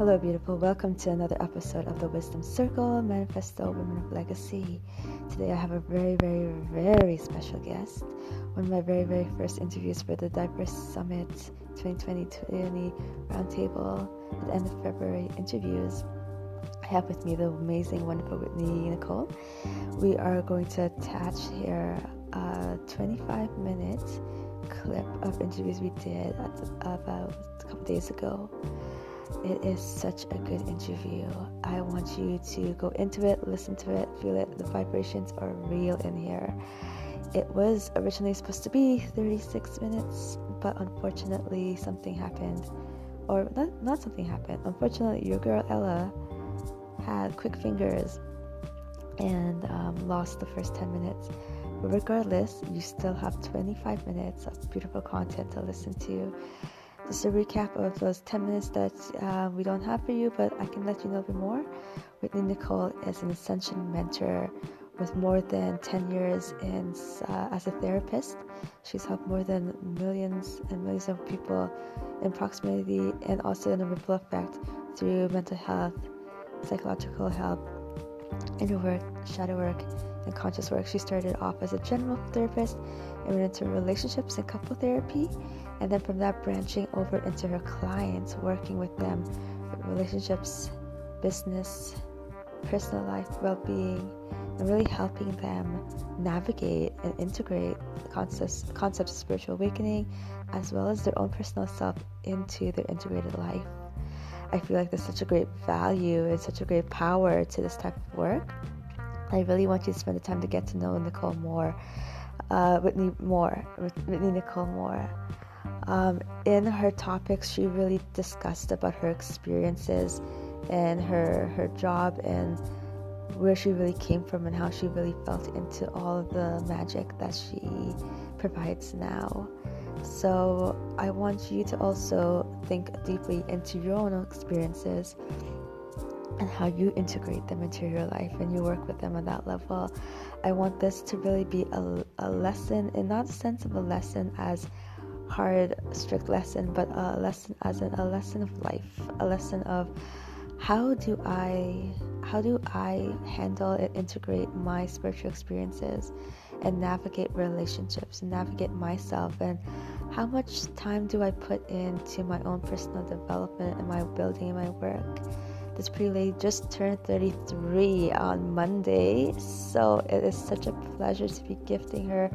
Hello, beautiful. Welcome to another episode of the Wisdom Circle, Manifesto Women of Legacy. Today I have a very, very, very special guest. One of my very, very first interviews for the Diverse Summit 2020 Roundtable at the end of February interviews. I have with me the amazing, wonderful Whitnee Nicole. We are going to attach here a 25-minute clip of interviews we did about a couple days ago. It is such a good interview. I want you to go into it, listen to it, feel it. The vibrations are real in here. It was originally supposed to be 36 minutes, but unfortunately something happened. Or not something happened. Unfortunately, your girl Ella had quick fingers and lost the first 10 minutes. But regardless, you still have 25 minutes of beautiful content to listen to. Just a recap of those 10 minutes that we don't have for you, but I can let you know a bit more. Whitnee Nicole is an Ascension Mentor with more than 10 years as a therapist. She's helped more than millions and millions of people in proximity and also in a ripple effect through mental health, psychological health, inner work, shadow work, and conscious work. She started off as a general therapist and went into relationships and couple therapy, and then from that branching over into her clients, working with them with relationships, business, personal life, well-being, and really helping them navigate and integrate the concepts of spiritual awakening as well as their own personal self into their integrated life. I feel like there's such a great value and such a great power to this type of work. I really want you to spend the time to get to know Nicole more, Whitnee Nicole more. In her topics, she really discussed about her experiences and her job and where she really came from and how she really felt into all of the magic that she provides now. So I want you to also think deeply into your own experiences and how you integrate them into your life and you work with them on that level. I want this to really be a lesson, and not a sense of a lesson as hard, strict lesson, but a lesson as a lesson of life, a lesson of how do I handle and integrate my spiritual experiences and navigate relationships and navigate myself, and how much time do I put into my own personal development and my building and my work. This pretty lady just turned 33 on Monday, so it is such a pleasure to be gifting her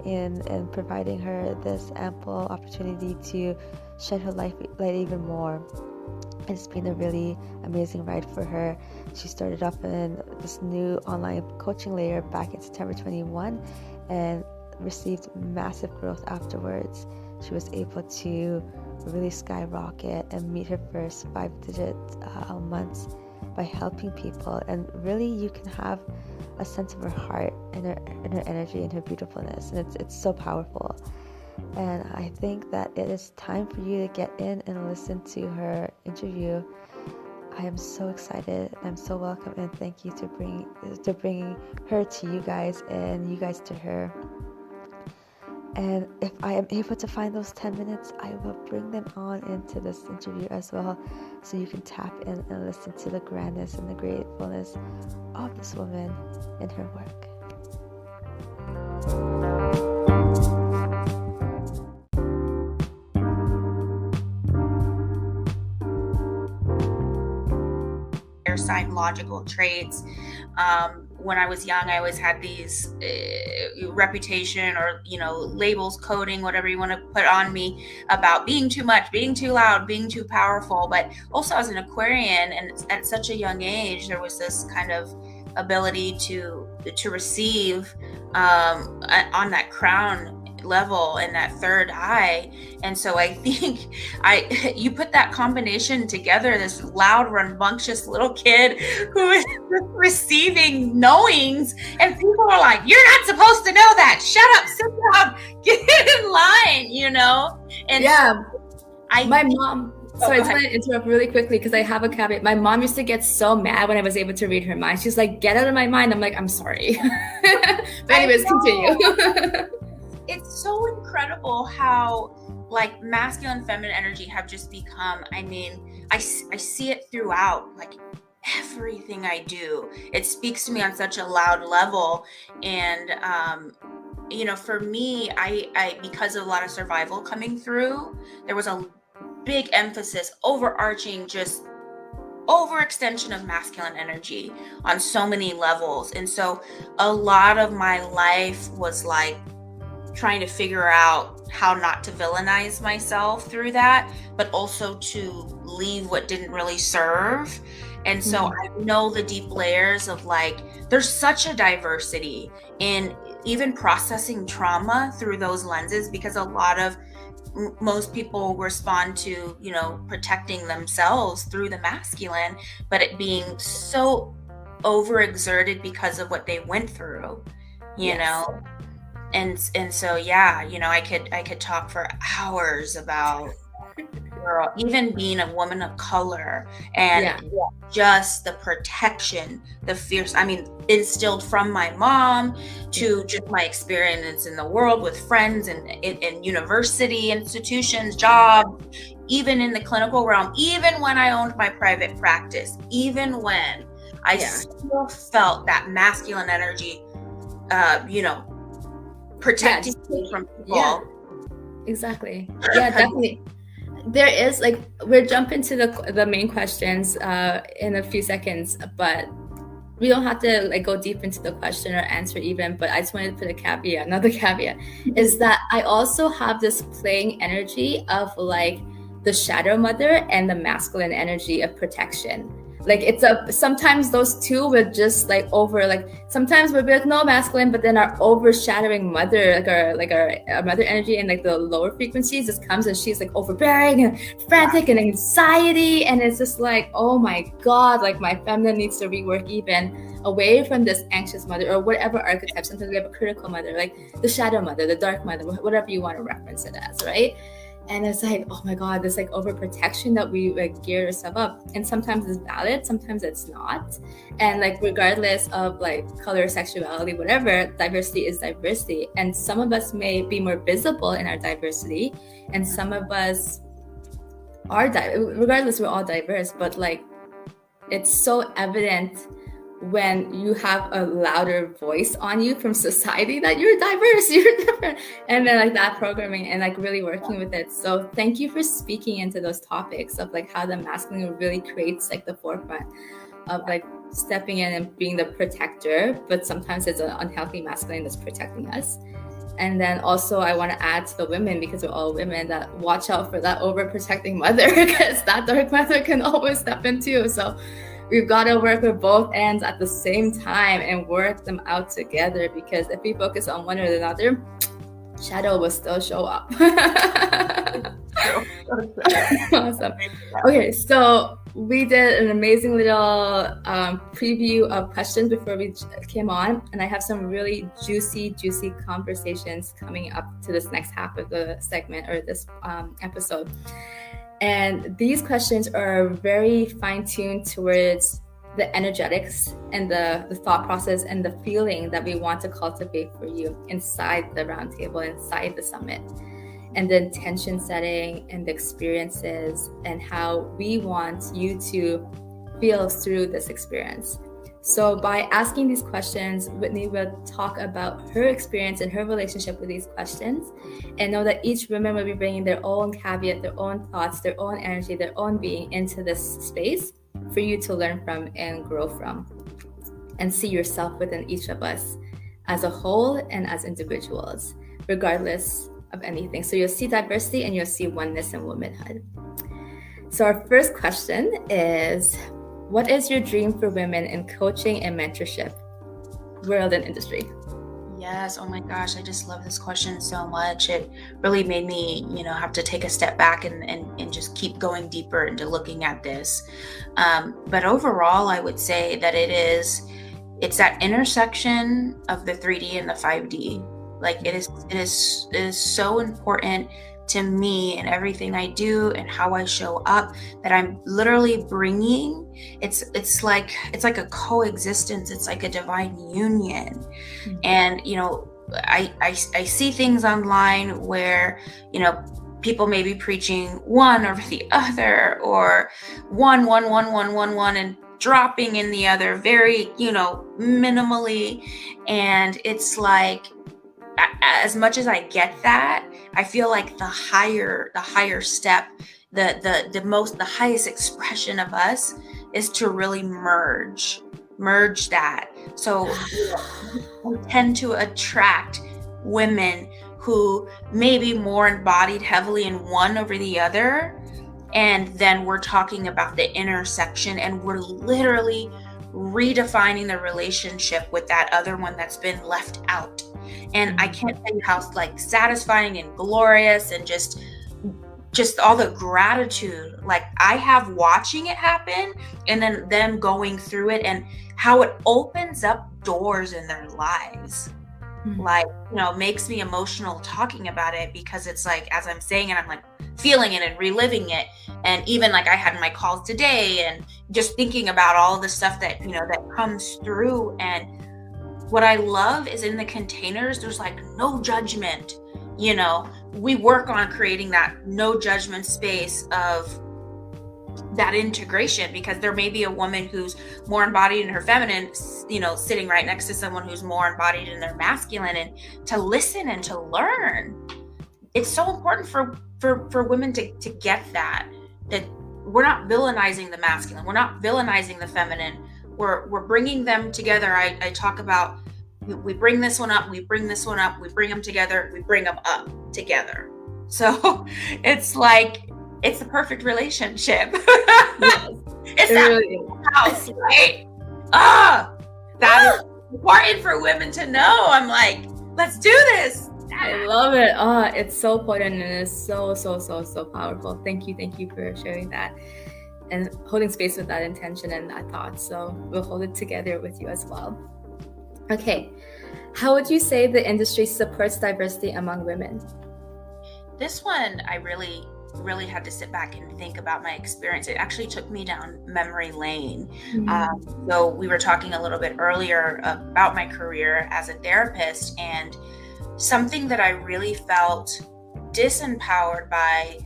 and providing her this ample opportunity to shed her light even more. It's been a really amazing ride for her. She started off in this new online coaching layer back in September 21 and received massive growth afterwards. She was able to really skyrocket and meet her first 5-digit months by helping people, and really you can have a sense of her heart and her energy and her beautifulness, and it's so powerful. And I think that it is time for you to get in and listen to her interview. I am so excited. I'm so welcome, and thank you to bringing her to you guys and you guys to her. And if I am able to find those 10 minutes, I will bring them on into this interview as well, so you can tap in and listen to the grandness and the gratefulness of this woman and her work. Air sign logical traits. When I was young, I always had these reputation or, labels, coding, whatever you want to put on me about being too much, being too loud, being too powerful. But also as an Aquarian, and at such a young age, there was this kind of ability to receive on that crown level and that third eye. And so I think you put that combination together, this loud, rambunctious little kid who is receiving knowings, and people are like, you're not supposed to know that, shut up, sit down, get in line, and yeah, my mom, sorry, I just want to interrupt really quickly because I have a caveat. My mom used to get so mad when I was able to read her mind. She's like, get out of my mind. I'm like, I'm sorry. But anyways, continue. It's so incredible how like masculine, feminine energy have just become, I mean, I see it throughout, like everything I do. It speaks to me on such a loud level. And, you know, for me, I, because of a lot of survival coming through, there was a big emphasis, overarching, just overextension of masculine energy on so many levels. And so a lot of my life was like trying to figure out how not to villainize myself through that, but also to leave what didn't really serve. And so I know the deep layers of like, there's such a diversity in even processing trauma through those lenses, because a lot of most people respond to, you know, protecting themselves through the masculine, but it being so overexerted because of what they went through, you know. And so, yeah, you know, I could talk for hours about even being a woman of color and just the protection, the fierce, I mean, instilled from my mom to just my experience in the world with friends and in university institutions, jobs, even in the clinical realm, even when I owned my private practice, even when I still felt that masculine energy, you know, protecting me from people. Yeah, exactly. Yeah, definitely. There is, like, we'll jump into the main questions in a few seconds, but we don't have to like go deep into the question or answer even, but I just wanted to put a caveat. Another caveat is that I also have this playing energy of like the shadow mother and the masculine energy of protection. Like it's sometimes those two would just like sometimes we'll be like no masculine, but then our overshadowing mother, like our mother energy and like the lower frequencies just comes and she's like overbearing and frantic and anxiety, and it's just like, oh my god, like my feminine needs to rework even away from this anxious mother or whatever archetype. Sometimes we have a critical mother, like the shadow mother, the dark mother, whatever you want to reference it as, right? And it's like, oh my god, this like overprotection that we like gear ourselves up, and sometimes it's valid, sometimes it's not. And like regardless of like color, sexuality, whatever, diversity is diversity, and some of us may be more visible in our diversity, and some of us are regardless, we're all diverse, but like it's so evident when you have a louder voice on you from society that you're diverse, you're different, and then like that programming and like really working with it. So thank you for speaking into those topics of like how the masculine really creates like the forefront of like stepping in and being the protector, but sometimes it's an unhealthy masculine that's protecting us. And then also I want to add to the women, because we're all women, that watch out for that overprotecting mother, because that dark mother can always step in too. So we've got to work with both ends at the same time and work them out together, because if we focus on one or the other, shadow will still show up. Awesome. Okay, so we did an amazing little preview of questions before we came on, and I have some really juicy conversations coming up to this next half of the segment or this episode. And these questions are very fine-tuned towards the energetics and the thought process and the feeling that we want to cultivate for you inside the roundtable, inside the summit, and the intention setting and the experiences and how we want you to feel through this experience. So by asking these questions, Whitney will talk about her experience and her relationship with these questions, and know that each woman will be bringing their own caveat, their own thoughts, their own energy, their own being into this space for you to learn from and grow from, and see yourself within each of us as a whole and as individuals, regardless of anything. So you'll see diversity and you'll see oneness and womanhood. So our first question is, what is your dream for women in coaching and mentorship, world and industry? Yes. Oh my gosh. I just love this question so much. It really made me, have to take a step back and just keep going deeper into looking at this. But overall, I would say that it's that intersection of the 3D and the 5D. Like it is so important to me and everything I do and how I show up, that I'm literally bringing, it's like a coexistence. It's like a divine union. Mm-hmm. And, I see things online where, people may be preaching one over the other, or one, and dropping in the other very, minimally. And it's like, as much as I get that, I feel like the higher step, the highest expression of us is to really merge that. So we tend to attract women who may be more embodied heavily in one over the other. And then we're talking about the intersection, and we're literally redefining the relationship with that other one that's been left out. And I can't tell you how like satisfying and glorious, and just all the gratitude like I have watching it happen, and then them going through it, and how it opens up doors in their lives. Like, makes me emotional talking about it, because it's like, as I'm saying it, I'm like feeling it and reliving it. And even like I had my calls today, and just thinking about all the stuff that, that comes through. And what I love is in the containers, there's like no judgment. We work on creating that no judgment space of that integration, because there may be a woman who's more embodied in her feminine, sitting right next to someone who's more embodied in their masculine, and to listen and to learn. It's so important for women to get that we're not villainizing the masculine, we're not villainizing the feminine, we're bringing them together. I talk about, we bring this one up, we bring this one up, we bring them together, we bring them up together. So it's like, it's the perfect relationship. Yes, it's that really house, right? That is important for women to know. I'm like, let's do this. I love it. It's so potent, and it's so powerful. Thank you for sharing that and holding space with that intention and that thought. So we'll hold it together with you as well. Okay, how would you say the industry supports diversity among women? This one, I really had to sit back and think about my experience. It actually took me down memory lane. So we were talking a little bit earlier about my career as a therapist, and something that I really felt disempowered by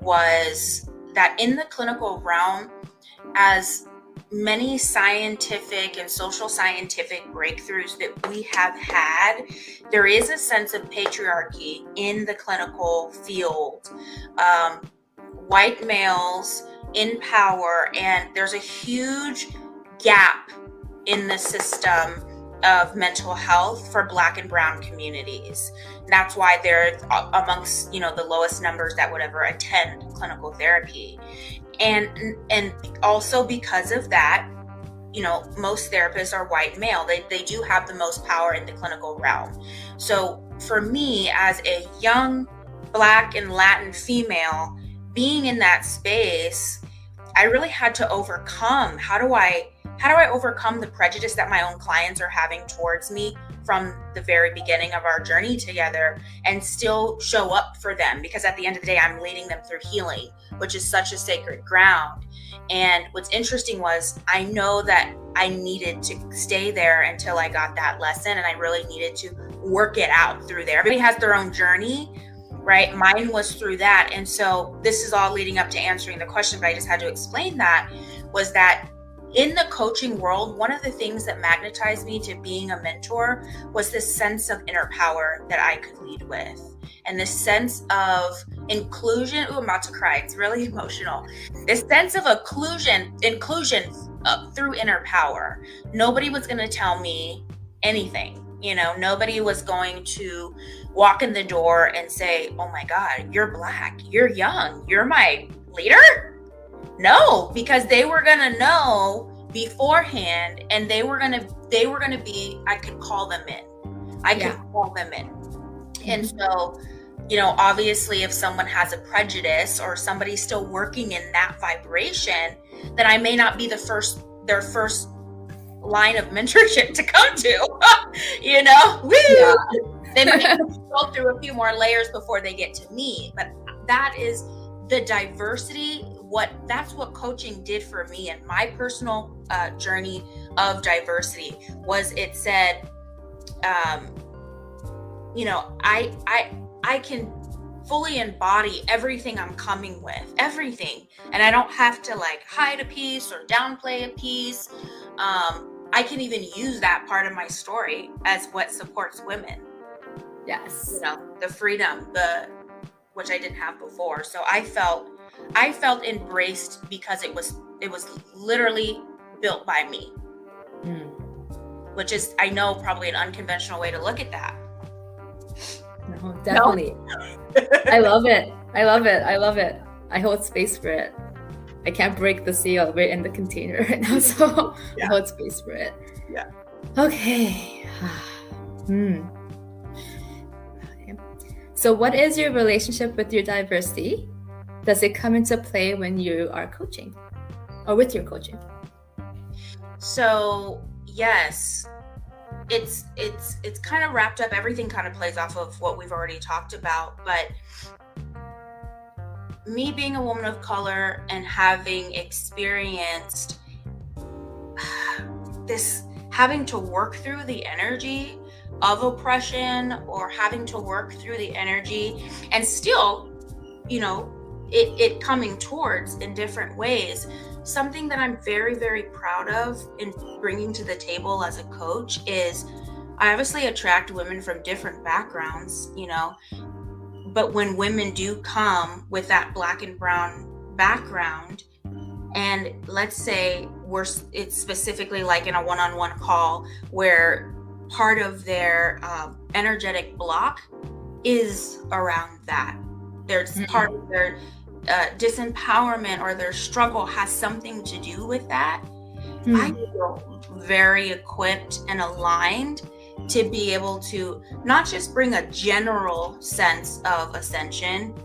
was that in the clinical realm, as many scientific and social scientific breakthroughs that we have had, there is a sense of patriarchy in the clinical field. White males in power, and there's a huge gap in the system of mental health for Black and Brown communities. That's why they're amongst, the lowest numbers that would ever attend clinical therapy. And also because of that, most therapists are white male. They do have the most power in the clinical realm. So for me, as a young Black and Latin female, being in that space, I really had to overcome, how do I overcome the prejudice that my own clients are having towards me from the very beginning of our journey together, and still show up for them? Because at the end of the day, I'm leading them through healing, which is such a sacred ground. And what's interesting was, I know that I needed to stay there until I got that lesson, and I really needed to work it out through there. Everybody has their own journey, right? Mine was through that. And so this is all leading up to answering the question, but I just had to explain that, was that in the coaching world, one of the things that magnetized me to being a mentor was this sense of inner power that I could lead with, and this sense of inclusion. I'm about to cry. It's really emotional. This sense of inclusion through inner power. Nobody was going to tell me anything. Nobody was going to walk in the door and say, "Oh my God, you're Black, you're young, you're my leader." No, because they were gonna know beforehand, and they were gonna be, I could call them in. And so, obviously if someone has a prejudice, or somebody's still working in that vibration, then I may not be their first line of mentorship to come to. Woo! Yeah. They may go through a few more layers before they get to me. But that is the diversity. That's what coaching did for me, and my personal journey of diversity was, it said, I can fully embody everything I'm coming with, everything. And I don't have to like hide a piece or downplay a piece. I can even use that part of my story as what supports women. Yes. You know, the freedom, which I didn't have before. So I felt embraced because it was literally built by me. Which is, I know, probably an unconventional way to look at that. No, definitely. No? I love it. I hold space for it. I can't break the seal. We're in the container right now, so I hold space for it. Yeah. Okay. So what is your relationship with your diversity? Does it come into play when you are coaching or with your coaching? So yes, it's kind of wrapped up. Everything kind of plays off of what we've already talked about, but me being a woman of color and having experienced this, having to work through the energy of oppression, or having to work through the energy and still, you know, it coming towards in different ways. Something that I'm very, very proud of in bringing to the table as a coach is I obviously attract women from different backgrounds, you know, but when women do come with that Black and brown background, and let's say it's specifically like in a one-on-one call where part of their energetic block is around that. There's part of their disempowerment or their struggle has something to do with that. I feel very equipped and aligned to be able to not just bring a general sense of ascension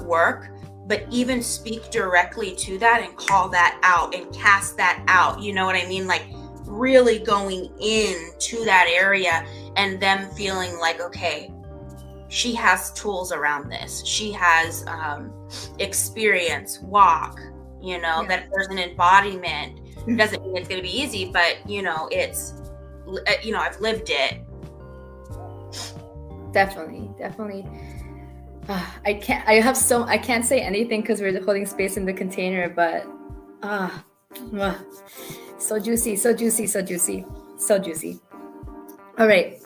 work, but even speak directly to that and call that out and cast that out. You know what I mean? Like really going into that area and them feeling like, okay, she has tools around this. She has experience, walk, you know, that there's an embodiment. It doesn't mean it's going to be easy, but, you know, it's, you know, I've lived it. Definitely. I can't say anything because we're holding space in the container, but so juicy. All right.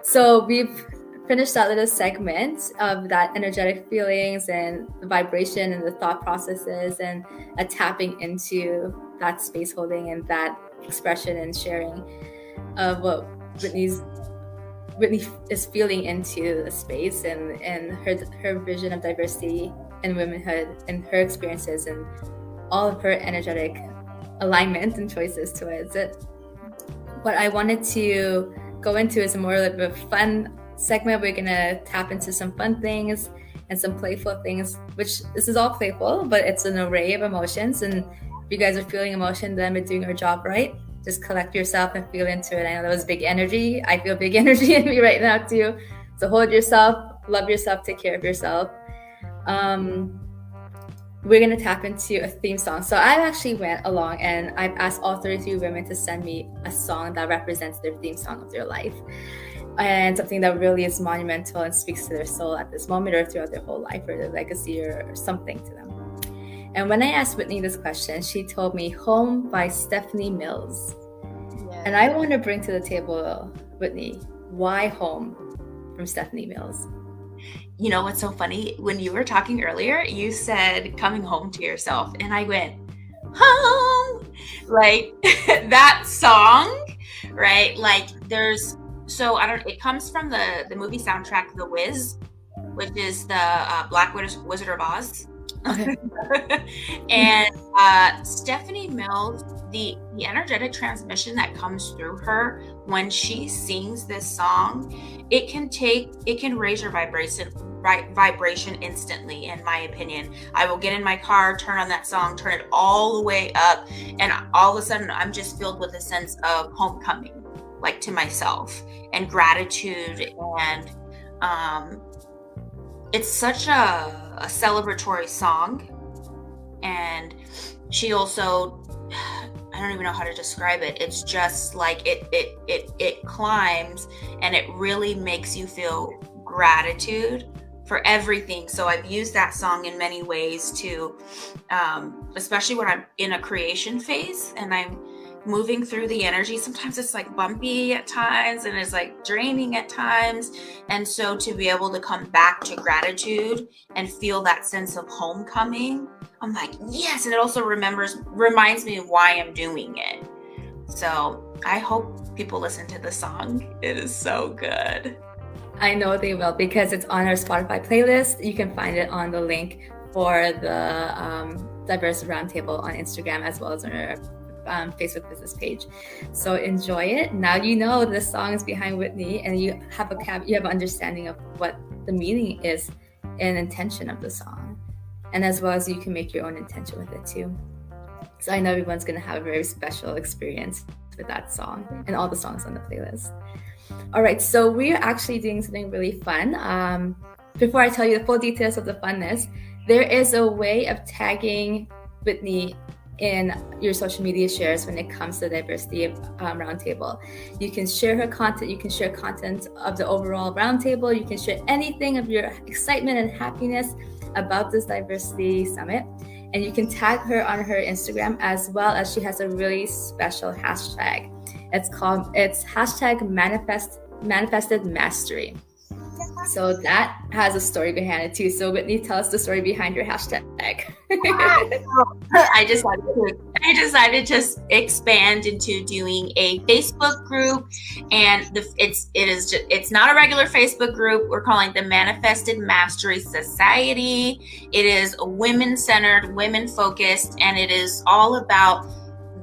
So we've finished that little segment of that energetic feelings and the vibration and the thought processes and a tapping into that space holding and that expression and sharing of what Whitney is feeling into the space and her vision of diversity and womanhood and her experiences and all of her energetic alignment and choices towards it. What I wanted to go into is a more of a fun segment. We're gonna tap into some fun things and some playful things, which this is all playful, but it's an array of emotions. And if you guys are feeling emotion, then we're doing our job right. Just collect yourself and feel into it. I know that was big energy. I feel big energy in me right now too. So hold yourself, love yourself, take care of yourself. We're gonna tap into a theme song. So I actually went along and I've asked all 33 women to send me a song that represents their theme song of their life. And something that really is monumental and speaks to their soul at this moment or throughout their whole life or their legacy or something to them. And when I asked Whitney this question, she told me Home by Stephanie Mills. Yeah. And I want to bring to the table, Whitney, why Home from Stephanie Mills? You know what's so funny? When you were talking earlier, you said coming home to yourself. And I went, home! Like that song, right? Like there's, so it comes from the movie soundtrack, The Wiz, which is the Black Wizard of Oz. Okay. And Stephanie Mills, the energetic transmission that comes through her when she sings this song, it can raise your vibration instantly, in my opinion. I will get in my car, turn on that song, turn it all the way up, and all of a sudden I'm just filled with a sense of homecoming, like to myself, and gratitude. And it's such a celebratory song. And she also, I don't even know how to describe it. It's just like it climbs, and it really makes you feel gratitude for everything. So I've used that song in many ways to, especially when I'm in a creation phase and I'm moving through the energy. Sometimes it's like bumpy at times and it's like draining at times. And so to be able to come back to gratitude and feel that sense of homecoming, I'm like, yes. And it also reminds me of why I'm doing it. So I hope people listen to the song. It is so good. I know they will, because it's on our Spotify playlist. You can find it on the link for the Diverse Roundtable on Instagram, as well as on our Facebook business page. So enjoy it. Now you know the song is behind Whitney, and you have an understanding of what the meaning is and intention of the song, and as well as you can make your own intention with it too. So I know everyone's going to have a very special experience with that song and all the songs on the playlist. All right, so we're actually doing something really fun. Before I tell you the full details of the funness, there is a way of tagging Whitney in your social media shares when it comes to diversity roundtable. You can share her content, you can share content of the overall roundtable, you can share anything of your excitement and happiness about this diversity summit, and you can tag her on her Instagram, as well as she has a really special hashtag. It's hashtag manifested mastery. So that has a story behind it too. So Whitney, tell us the story behind your hashtag. I decided to expand into doing a Facebook group, and it's not a regular Facebook group. We're calling it the Manifested Mastery Society. It is women-centered, women-focused, and it is all about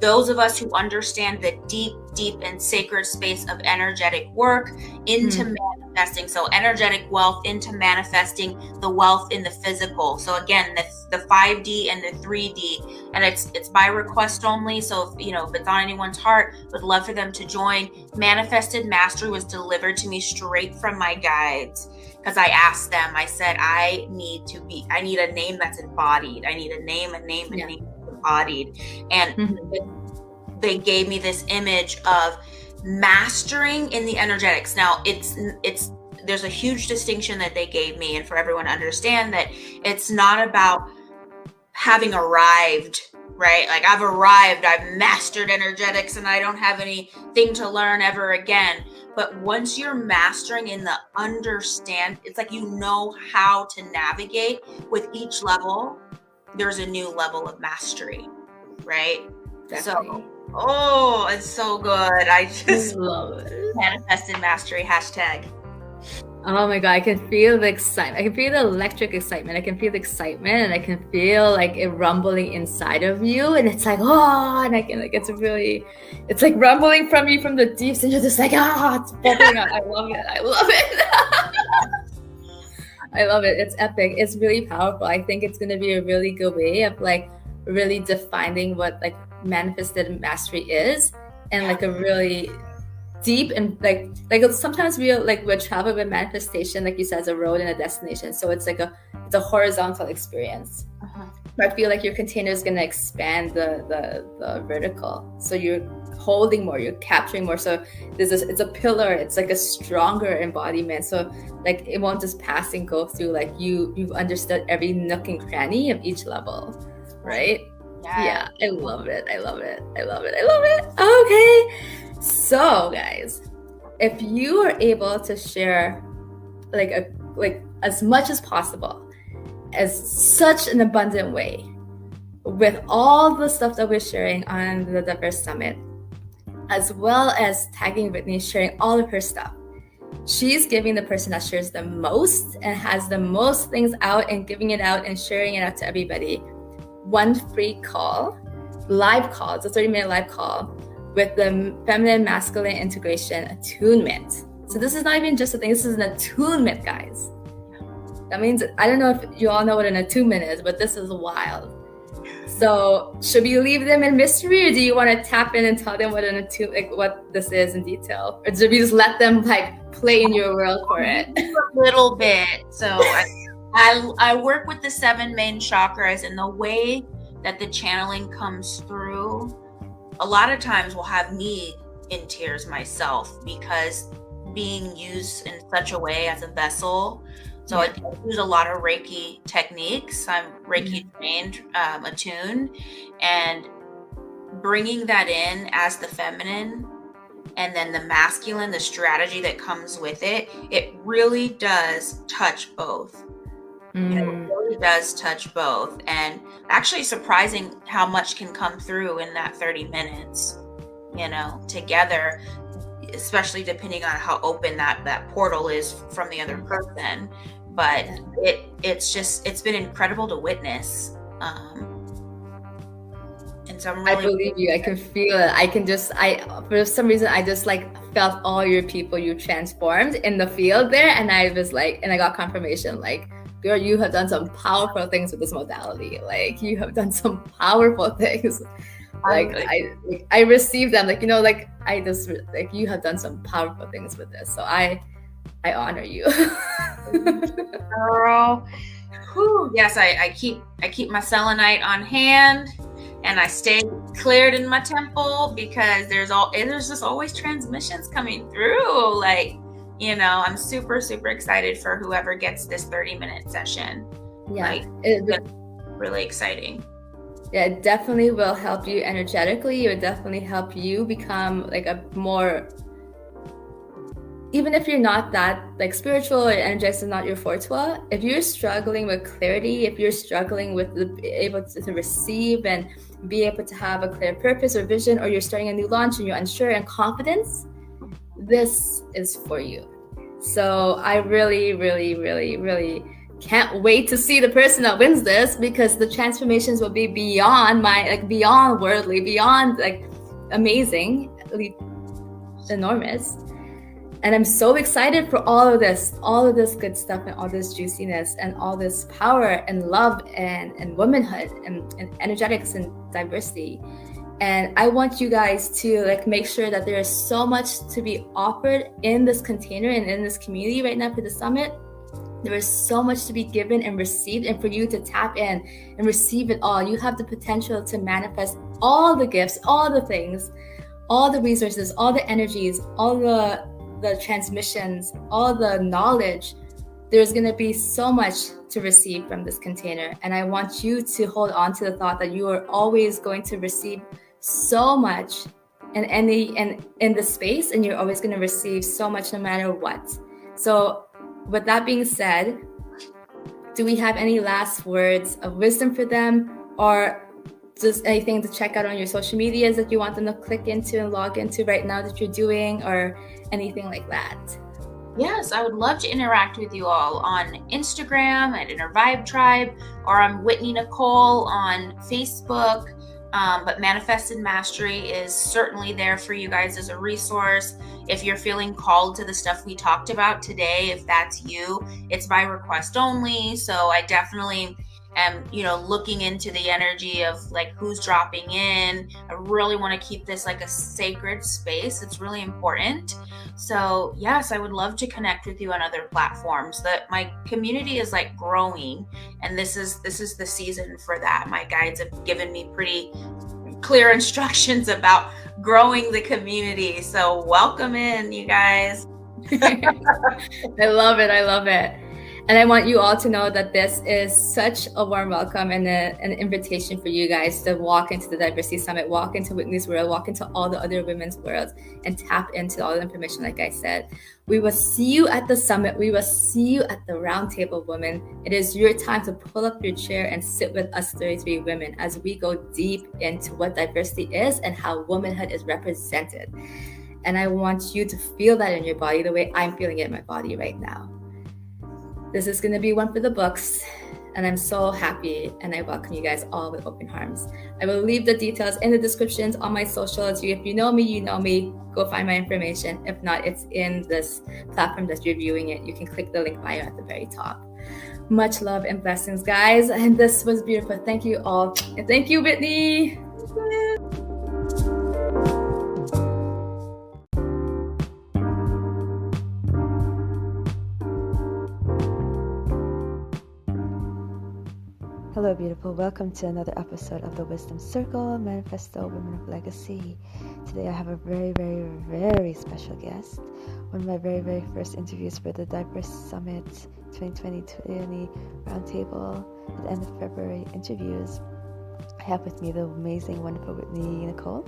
those of us who understand the deep and sacred space of energetic work into manifesting. So energetic wealth into manifesting the wealth in the physical. So again, the 5D and the 3D, and it's by request only. So if it's on anyone's heart, would love for them to join. Manifested Mastery was delivered to me straight from my guides, because I asked them, I said, I need a name that's embodied. I need a name embodied. And they gave me this image of mastering in the energetics. Now there's a huge distinction that they gave me, and for everyone to understand that it's not about having arrived, right? Like I've arrived, I've mastered energetics, and I don't have anything to learn ever again. But once you're mastering in the understand, it's like you know how to navigate with each level. There's a new level of mastery, right? Definitely. So, it's so good. I just love it. Manifested Mastery hashtag. Oh my God, I can feel the excitement. I can feel the electric excitement. I can feel the excitement, and I can feel like it rumbling inside of you. And it's like, and I can it's like rumbling from you from the deeps, and you're just like, it's bubbling up. I love it. I love it. It's epic. It's really powerful. I think it's going to be a really good way of like really defining what like manifested mastery is, and like a really deep and like sometimes we'll travel with manifestation, like you said, as a road and a destination. So it's like it's a horizontal experience. But I feel like your container is going to expand the vertical. So you're holding more, you're capturing more. So it's a pillar. It's like a stronger embodiment. So like it won't just pass and go through. Like you've understood every nook and cranny of each level, right? Yeah, I love it. Okay, so guys, if you are able to share like as much as possible, as such an abundant way, with all the stuff that we're sharing on the Diverse Summit, as well as tagging Whitney, sharing all of her stuff, she's giving the person that shares the most and has the most things out and giving it out and sharing it out to everybody, one free live call. It's a 30-minute live call with the feminine masculine integration attunement. So this is not even just a thing, this is an attunement, guys. That means, I don't know if you all know what an attunement is, but this is wild. So should we leave them in mystery, or do you want to tap in and tell them what what this is in detail? Or do we just let them play in your world for it? A little bit. So I work with the 7 main chakras, and the way that the channeling comes through, a lot of times will have me in tears myself, because being used in such a way as a vessel So I use a lot of Reiki techniques. I'm Reiki trained, attuned, and bringing that in as the feminine and then the masculine, the strategy that comes with it, it really does touch both. It really does touch both. And actually surprising how much can come through in that 30 minutes, together, especially depending on how open that portal is from the other person. But it's been incredible to witness. And so I believe you. I can feel it. For some reason, I just felt all your people you transformed in the field there. And I was and I got confirmation, girl, you have done some powerful things with this modality. You have done some powerful things. I received them, I just, you have done some powerful things with this. So I honor you. Girl. Whew. Yes, I keep my selenite on hand, and I stay cleared in my temple because there's just always transmissions coming through. I'm super, super excited for whoever gets this 30-minit session. Yeah. It's really exciting. Yeah, it definitely will help you energetically. It would definitely help you become a more, even if you're not that spiritual or energetic is not your forte, if you're struggling with clarity, if you're struggling with able to receive and be able to have a clear purpose or vision, or you're starting a new launch and you're unsure and confidence, this is for you. So I really, really, really, really can't wait to see the person that wins this, because the transformations will be beyond beyond worldly, beyond amazing, enormous. And I'm so excited for all of this good stuff and all this juiciness and all this power and love and womanhood and energetics and diversity. And I want you guys to make sure that there is so much to be offered in this container and in this community right now for the summit. There is so much to be given and received, and for you to tap in and receive it all. You have the potential to manifest all the gifts, all the things, all the resources, all the energies, all the transmissions, all the knowledge. There's going to be so much to receive from this container. And I want you to hold on to the thought that you are always going to receive so much in the space, and you're always going to receive so much no matter what. So with that being said, do we have any last words of wisdom for them, or just anything to check out on your social medias that you want them to click into and log into right now that you're doing, or anything like that? Yes, I would love to interact with you all on Instagram at Inner Vibe Tribe, or I'm Whitnee Nicole on Facebook. But Manifested Mastery is certainly there for you guys as a resource. If you're feeling called to the stuff we talked about today, if that's you, it's by request only. So I definitely am, looking into the energy of who's dropping in. I really want to keep this a sacred space. It's really important. So yes, I would love to connect with you on other platforms. That my community is growing, and this is the season for that. My guides have given me pretty clear instructions about growing the community. So welcome in, you guys. I love it. And I want you all to know that this is such a warm welcome and an invitation for you guys to walk into the Diversity Summit, walk into Whitnee's world, walk into all the other women's worlds, and tap into all the information. Like I said, we will see you at the summit. We will see you at the round table, women. It is your time to pull up your chair and sit with us 33 women as we go deep into what diversity is and how womanhood is represented. And I want you to feel that in your body the way I'm feeling it in my body right now. This is going to be one for the books, and I'm so happy, and I welcome you guys all with open arms. I will leave the details in the descriptions on my socials. If you know me, you know me. Go find my information. If not, it's in this platform that you're viewing it. You can click the link bio at the very top. Much love and blessings, guys. And this was beautiful. Thank you all. And thank you, Whitnee. Hello, beautiful. Welcome to another episode of the Wisdom Circle, Manifesto Women of Legacy. Today I have a very, very, very special guest. One of my very, very first interviews for the Diverse Summit 2020 Roundtable at the end of February interviews. I have with me the amazing, wonderful Whitnee Nicole.